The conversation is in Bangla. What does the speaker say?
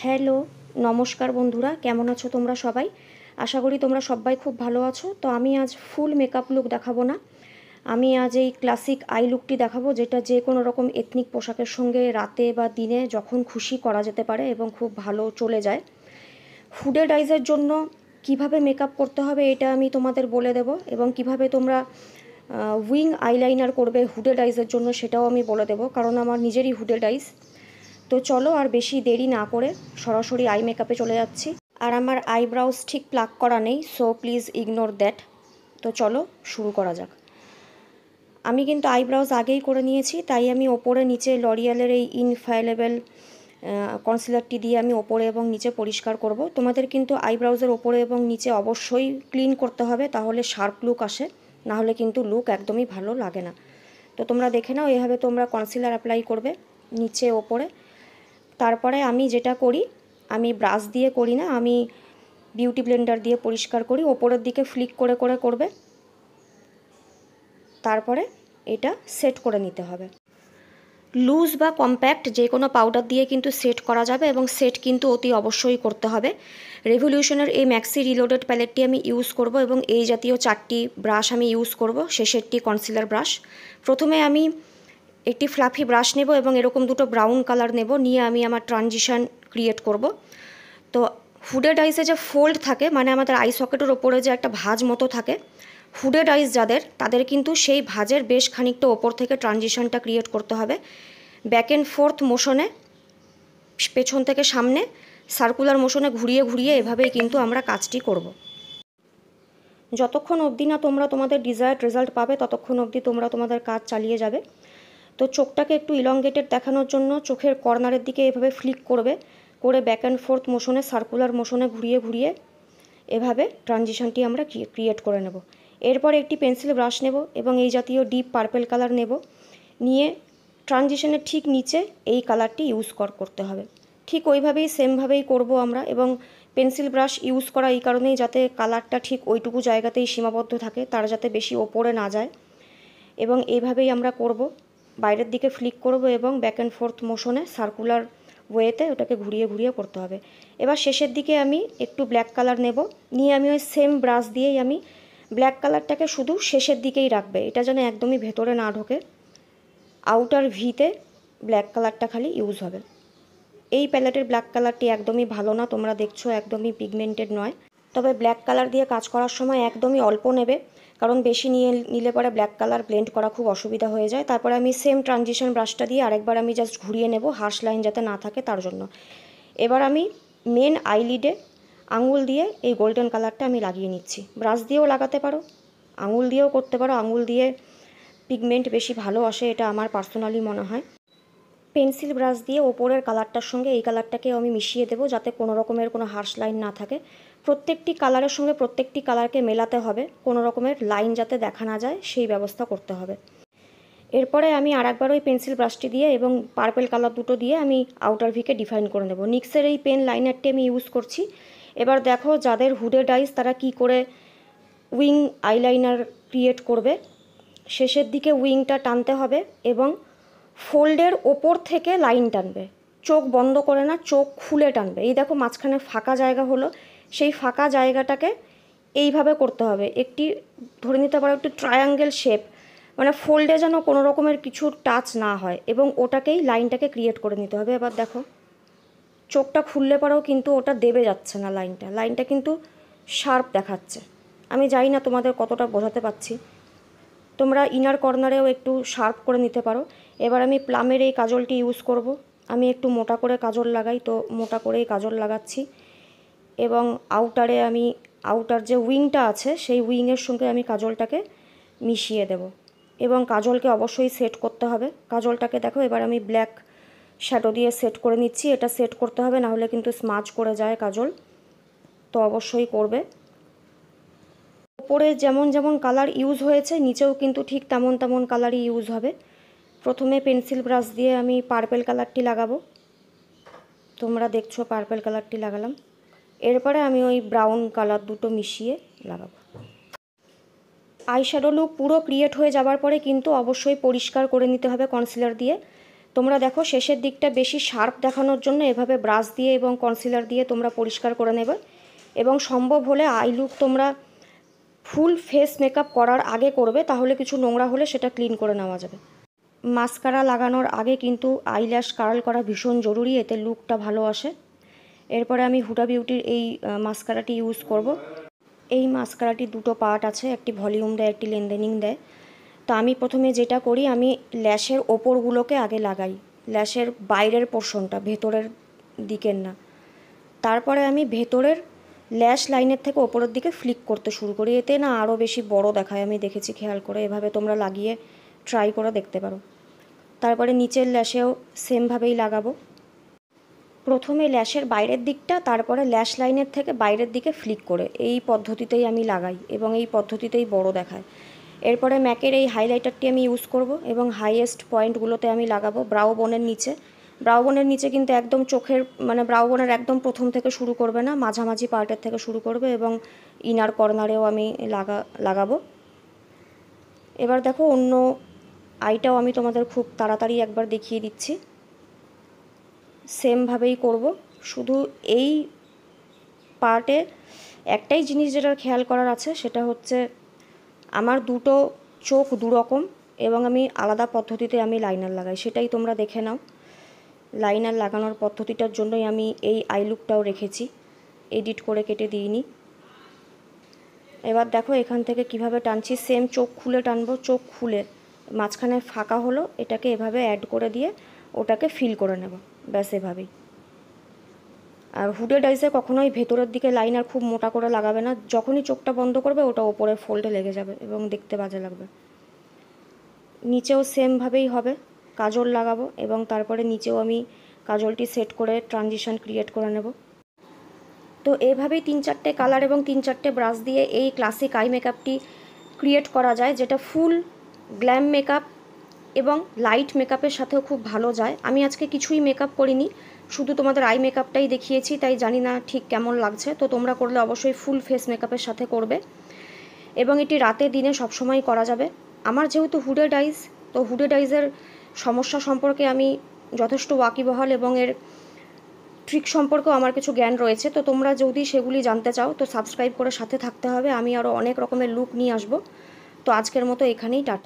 হ্যালো, নমস্কার বন্ধুরা, কেমন আছো তোমরা সবাই? আশা করি তোমরা সবাই খুব ভালো আছো। তো আমি আজ ফুল মেকআপ লুক দেখাবো না, আমি আজ এই ক্লাসিক আই লুকটি দেখাবো, যেটা যে কোনো রকম এথনিক পোশাকের সঙ্গে রাতে বা দিনে যখন খুশি করা যেতে পারে এবং খুব ভালো চলে যায়। হুডেড আইজের জন্য কিভাবে মেকআপ করতে হবে এটা আমি তোমাদের বলে দেব, এবং কিভাবে তোমরা উইং আইলাইনার করবে হুডেড আইজের জন্য সেটাও আমি বলে দেবো, কারণ আমার নিজেরই হুডেড আইজ। তো চলো আর বেশি দেরি না করে সরাসরি আই মেকআপে চলে যাচ্ছি। আর আমার আইব্রাউজ ঠিক প্লাক করা নেই, সো প্লিজ ইগনোর দ্যাট। তো চলো শুরু করা যাক। আমি কিন্তু আইব্রাউজ আগেই করে নিয়েছি, তাই আমি ওপরে নিচে লরিয়ালের এই ইনফ্যালেবল কনসিলারটি দিয়ে আমি ওপরে এবং নিচে পরিষ্কার করব। তোমাদের কিন্তু আইব্রাউজের ওপরে এবং নিচে অবশ্যই ক্লিন করতে হবে, তাহলে শার্প লুক আসে, নাহলে কিন্তু লুক একদমই ভালো লাগে না। তো তোমরা দেখে নাও, এভাবে তোমরা কনসিলার অ্যাপ্লাই করবে নিচে ওপরে। তারপরে আমি যেটা করি, আমি ব্রাশ দিয়ে করি না, আমি বিউটি ব্লেন্ডার দিয়ে পরিষ্কার করি। ওপরের দিকে ফ্লিক করে করে করবে, তারপরে এটা সেট করে নিতে হবে। লুজ বা কম্প্যাক্ট যে কোনো পাউডার দিয়ে কিন্তু সেট করা যাবে, এবং সেট কিন্তু অতি অবশ্যই করতে হবে। রেভলিউশনের এই ম্যাক্সি রিলোডেড প্যালেটটি আমি ইউজ করব, এবং এই জাতীয় 4টি ব্রাশ আমি ইউজ করব। শেষেরটি কনসিলার ব্রাশ। প্রথমে আমি একটি ফ্লাফি ব্রাশ নেব এবং এরকম দুটো ব্রাউন কালার নেব, নিয়ে আমি আমার ট্রানজিশন ক্রিয়েট করব। তো হুডেড আইসে যে ফোল্ড থাকে, মানে আমাদের আই সকেটের ওপরে যে একটা ভাঁজ মতো থাকে, হুডেড আইস যাদের, তাদের কিন্তু সেই ভাঁজের বেশ খানিকটা ওপর থেকে ট্রানজিশনটা ক্রিয়েট করতে হবে। ব্যাক অ্যান্ড ফোর্থ মোশনে, পেছন থেকে সামনে সার্কুলার মোশনে ঘুরিয়ে ঘুরিয়ে এভাবেই কিন্তু আমরা কাজটি করব। যতক্ষণ অবধি না তোমরা তোমাদের ডিজায়ার্ড রেজাল্ট পাবে, ততক্ষণ অবধি তোমরা তোমাদের কাজ চালিয়ে যাবে। তো চোখটাকে একটু ইলংগেটেড দেখানোর জন্য চোখের কর্নারের দিকে এভাবে ফ্লিক করবে, করে ব্যাক অ্যান্ড ফোর্থ মোশনে সার্কুলার মোশনে ঘুরিয়ে ঘুরিয়ে এভাবে ট্রানজিশনটি আমরা ক্রিয়েট করে নেব। এরপর একটি পেন্সিল ব্রাশ নেব এবং এই জাতীয় ডিপ পার্পেল কালার নেব, নিয়ে ট্রানজিশনের ঠিক নিচে এই কালারটি ইউজ করতে হবে। ঠিক ওইভাবেই সেমভাবেই করব আমরা, এবং পেন্সিল ব্রাশ ইউজ করা এই কারণেই যাতে কালারটা ঠিক ওইটুকু জায়গাতেই সীমাবদ্ধ থাকে, তার যাতে বেশি ওপরে না যায়। এবং এইভাবেই আমরা করব, বাইরের দিকে ফ্লিক করব এবং ব্যাক অ্যান্ড ফোর্থ মোশনে সার্কুলার ওয়েতে ওটাকে ঘুরিয়ে ঘুরিয়ে করতে হবে। এবার শেষের দিকে আমি একটু ব্ল্যাক কালার নেব, নিয়ে আমি ওই সেম ব্রাশ দিয়েই আমি ব্ল্যাক কালারটাকে শুধু শেষের দিকেই রাখবে, এটা যেন একদমই ভেতরে না ঢোকে। আউটার ভিতে ব্ল্যাক কালারটা খালি ইউজ হবে। এই প্যালেটের ব্ল্যাক কালারটি একদমই ভালো না, তোমরা দেখছো একদমই পিগমেন্টেড নয়। তবে ব্ল্যাক কালার দিয়ে কাজ করার সময় একদমই অল্প নেবে, কারণ বেশি নিলে পরে ব্ল্যাক কালার ব্লেন্ড করা খুব অসুবিধা হয়ে যায়। তারপরে আমি সেম ট্রানজিশন ব্রাশটা দিয়ে আরেকবার আমি জাস্ট ঘুরিয়ে নেব, হার্শ লাইন যাতে না থাকে তার জন্য। এবার আমি মেন আইলিডে আঙুল দিয়ে এই গোল্ডেন কালারটা আমি লাগিয়ে নিচ্ছি। ব্রাশ দিয়েও লাগাতে পারো, আঙুল দিয়েও করতে পারো, আঙুল দিয়ে পিগমেন্ট বেশি ভালো আসে, এটা আমার পার্সোনালি মনে হয়। পেন্সিল ব্রাশ দিয়ে ওপরের কালারটার সঙ্গে এই কালারটাকেও আমি মিশিয়ে দেবো, যাতে কোনো রকমের কোনো হার্শ লাইন না থাকে। প্রত্যেকটি কালারের সঙ্গে প্রত্যেকটি কালারকে মেলাতে হবে, কোনো রকমের লাইন যাতে দেখা না যায় সেই ব্যবস্থা করতে হবে। এরপরে আমি আরেকবার ওই পেন্সিল ব্রাশটি দিয়ে এবং পার্পেল কালার দুটো দিয়ে আমি আউটার ভিকে ডিফাইন করে নেব। নিক্সের এই পেন লাইনারটি আমি ইউজ করছি। এবার দেখো যাদের হুডেড আইস, তারা কি করে উইং আইলাইনার ক্রিয়েট করবে। শেষের দিকে উইংটা টানতে হবে এবং ফোল্ডের ওপর থেকে লাইন টানবে, চোখ বন্ধ করে না, চোখ খুলে টানবে। এই দেখো মাঝখানে ফাঁকা জায়গা হলো, সেই ফাঁকা জায়গাটাকে এইভাবে করতে হবে। একটি ধরে নিতে পারো একটু ট্রায়াঙ্গেল শেপ, মানে ফোল্ডে যেন কোনো রকমের কিছু টাচ না হয়, এবং ওটাকেই লাইনটাকে ক্রিয়েট করে নিতে হবে। এবার দেখো চোখটা খুললে পরেও কিন্তু ওটা দেবে যাচ্ছে না, লাইনটা কিন্তু শার্প দেখাচ্ছে। আমি জানি না তোমাদের কতটা বোঝাতে পারছি। তোমরা ইনার কর্নারেও একটু শার্প করে নিতে পারো। এবার আমি প্লামের এই কাজলটি ইউজ করব। আমি একটু মোটা করে কাজল লাগাই, তো মোটা করেই কাজল লাগাচ্ছি, এবং আউটারে আমি আউটার যে উইংটা আছে সেই উইংয়ের সঙ্গে আমি কাজলটাকে মিশিয়ে দেব, এবং কাজলকে অবশ্যই সেট করতে হবে। কাজলটাকে দেখো এবার আমি ব্ল্যাক শ্যাডো দিয়ে সেট করে নিচ্ছি। এটা সেট করতে হবে, না হলে কিন্তু স্মাজ করে যায় কাজল, তো অবশ্যই করবে। উপরে যেমন যেমন কালার ইউজ হয়েছে, নিচেও কিন্তু ঠিক তেমন তেমন কালারই ইউজ হবে। প্রথমে পেন্সিল ব্রাশ দিয়ে আমি পার্পেল কালারটি লাগাবো, তোমরা দেখছো পার্পেল কালারটি লাগালাম। এরপরে আমি ওই ব্রাউন কালার দুটো মিশিয়ে লাগাবো। আইশ্যাডো লুক পুরো ক্রিয়েট হয়ে যাবার পরে কিন্তু অবশ্যই পরিষ্কার করে নিতে হবে কনসিলার দিয়ে, তোমরা দেখো শেষের দিকটা বেশি শার্প দেখানোর জন্য এভাবে ব্রাশ দিয়ে এবং কনসিলার দিয়ে তোমরা পরিষ্কার করে নেবে, এবং সম্ভব হলে আই লুক তোমরা ফুল ফেস মেকআপ করার আগে করবে, তাহলে কিছু নোংরা হলে সেটা ক্লিন করে নেওয়া যাবে। মাস্কারা লাগানোর আগে কিন্তু আইল্যাশ কার্ল করা ভীষণ জরুরি, এতে লুকটা ভালো আসে। এরপরে আমি হুডা বিউটির এই মাস্কারাটি ইউজ করব। এই মাস্কারাটি দুটো পার্ট আছে, একটি ভলিউম দেয়, একটি লেন্দেনিং দেয়। তো আমি প্রথমে যেটা করি, আমি ল্যাশের ওপরগুলোকে আগে লাগাই, ল্যাশের বাইরের পোর্শনটা, ভেতরের দিকের না। তারপরে আমি ভেতরের ল্যাশ লাইনের থেকে ওপরের দিকে ফ্লিক করতে শুরু করি, এতে না আরও বেশি বড় দেখায়, আমি দেখেছি খেয়াল করে। এভাবে তোমরা লাগিয়ে ট্রাই করে দেখতে পারো। তারপরে নিচের ল্যাশেও সেমভাবেই লাগাবো। প্রথমে ল্যাশের বাইরের দিকটা, তারপরে ল্যাশ লাইনের থেকে বাইরের দিকে ফ্লিক করে, এই পদ্ধতিতেই আমি লাগাই এবং এই পদ্ধতিতেই বড় দেখায়। এরপরে ম্যাকের এই হাইলাইটারটি আমি ইউজ করব এবং হাইয়েস্ট পয়েন্টগুলোতে আমি লাগাবো ব্রাউ বোনের নিচে। ব্রাউ বোনের নিচে কিন্তু একদম চোখের ব্রাউ বোনের একদম প্রথম থেকে শুরু করবে না, মাঝামাঝি পার্টের থেকে শুরু করবে, এবং ইনার কর্নারেও আমি লাগাবো। এবার দেখো অন্য আইটাও আমি তোমাদের খুব তাড়াতাড়ি একবার দেখিয়ে দিচ্ছি। সেমভাবেই করব, শুধু এই পার্টে একটাই জিনিস যেটা খেয়াল করার আছে, সেটা হচ্ছে আমার দুটো চোখ দুরকম এবং আমি আলাদা পদ্ধতিতে আমি লাইনার লাগাই, সেটাই তোমরা দেখে নাও। লাইনার লাগানোর পদ্ধতিটার জন্যই আমি এই আই লুকটাও রেখেছি, এডিট করে কেটে দিইনি। এবার দেখো এখান থেকে কিভাবে টানছি, সেম চোখ খুলে টানবো, চোখ খুলে মাঝখানে ফাঁকা হলো, এটাকে এভাবে অ্যাড করে দিয়ে ওটাকে ফিল করে নেব, ব্যাস এভাবেই। আর হুডেড আইসে কখনোই ভেতরের দিকে লাইনার খুব মোটা করে লাগাবে না, যখনই চোখটা বন্ধ করবে ওটা ওপরে ফোল্ডে লেগে যাবে এবং দেখতে বাজে লাগবে। নিচেও সেমভাবেই হবে, কাজল লাগাবো এবং তারপরে নিচেও আমি কাজলটি সেট করে ট্রানজিশন ক্রিয়েট করে নেব। তো এইভাবেই 3-4টে কালার এবং 3-4টে ব্রাশ দিয়ে এই ক্লাসিক আই মেকআপটি ক্রিয়েট করা যায়, যেটা ফুল গ্ল্যাম মেকআপ এবং লাইট মেকআপের সাথেও খুব ভালো যায়। আমি আজকে কিছুই মেকআপ করিনি, শুধু তোমাদের আই মেকআপটাই দেখিয়েছি, তাই জানি না ঠিক কেমন লাগছে। তো তোমরা করলে অবশ্যই ফুল ফেস মেকআপের সাথে করবে, এবং এটি রাতে দিনে সবসময় করা যাবে। আমার যেহেতু হুডেড আইস, তো হুডেড আইসের সমস্যা সম্পর্কে আমি যথেষ্ট ওয়াকিবহাল এবং এর ট্রিক সম্পর্কেও আমার কিছু জ্ঞান রয়েছে। তো তোমরা যদি সেগুলি জানতে চাও তো সাবস্ক্রাইব করে সাথে থাকতে হবে, আমি আরও অনেক রকমের লুক নিয়ে আসবো। তো আজকের মতো এখানেই টাটা।